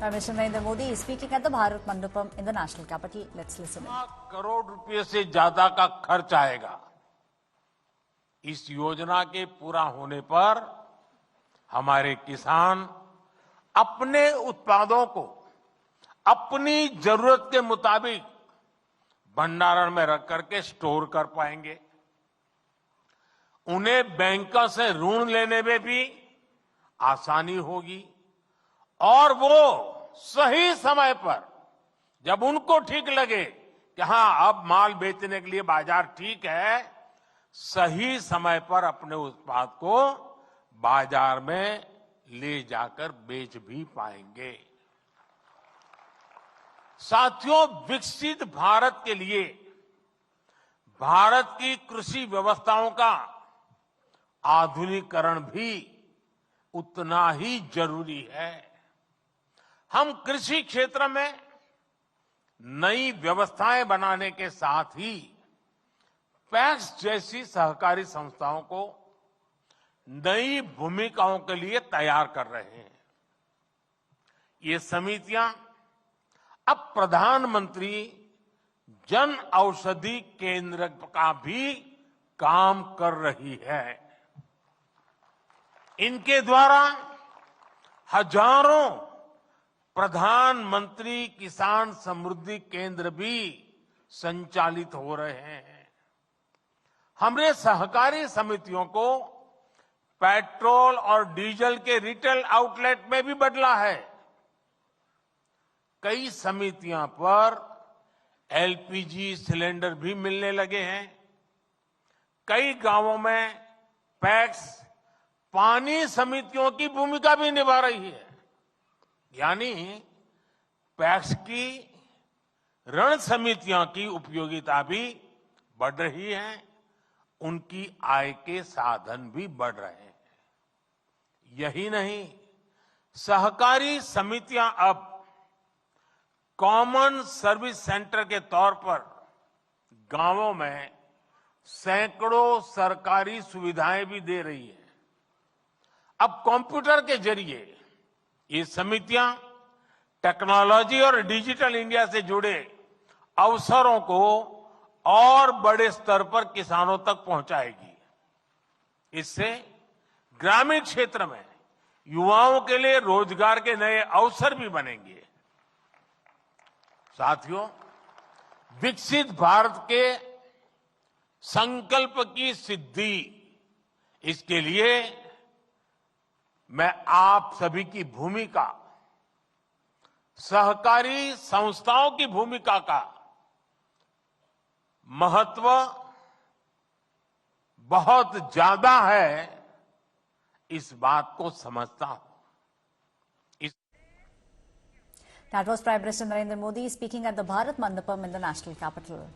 Prime Minister Narendra Modi is speaking at the Bharat Mandapam in the national capital. Let's listen. Crore रुपए से ज्यादा का खर्च आएगा। इस योजना के पूरा होने पर हमारे किसान अपने उत्पादों को अपनी जरूरत के मुताबिक भंडारण में रख करके स्टोर कर पाएंगे। उन्हें बैंकों से ऋण लेने में भी आसानी होगी और वो सही समय पर जब उनको ठीक लगे कि हां अब माल बेचने के लिए बाजार ठीक है, सही समय पर अपने उत्पाद को बाजार में ले जाकर बेच भी पाएंगे। साथियों, विकसित भारत के लिए भारत की कृषि व्यवस्थाओं का आधुनिकीकरण भी उतना ही जरूरी है। हम कृषि क्षेत्र में नई व्यवस्थाएं बनाने के साथ ही पैक्स जैसी सहकारी संस्थाओं को नई भूमिकाओं के लिए तैयार कर रहे हैं। ये समितियां अब प्रधानमंत्री जन औषधि केंद्र का भी काम कर रही है। इनके द्वारा हजारों प्रधानमंत्री किसान समृद्धि केंद्र भी संचालित हो रहे हैं। हमने सहकारी समितियों को पेट्रोल और डीजल के रिटेल आउटलेट में भी बदला है। कई समितियों पर एलपीजी सिलेंडर भी मिलने लगे हैं। कई गांवों में पैक्स पानी समितियों की भूमिका भी निभा रही है। यानी पैक्स की ऋण समितियों की उपयोगिता भी बढ़ रही है, उनकी आय के साधन भी बढ़ रहे हैं। यही नहीं, सहकारी समितियां अब कॉमन सर्विस सेंटर के तौर पर गांवों में सैकड़ों सरकारी सुविधाएं भी दे रही है। अब कंप्यूटर के जरिए ये समितियां टेक्नोलॉजी और डिजिटल इंडिया से जुड़े अवसरों को और बड़े स्तर पर किसानों तक पहुंचाएगी। इससे ग्रामीण क्षेत्र में युवाओं के लिए रोजगार के नए अवसर भी बनेंगे। साथियों, विकसित भारत के संकल्प की सिद्धि, इसके लिए मैं आप सभी की भूमिका, सहकारी संस्थाओं की भूमिका का महत्व बहुत ज्यादा है, इस बात को समझता हूं। That was Prime Minister Narendra Modi speaking at the Bharat Mandapam in the national capital.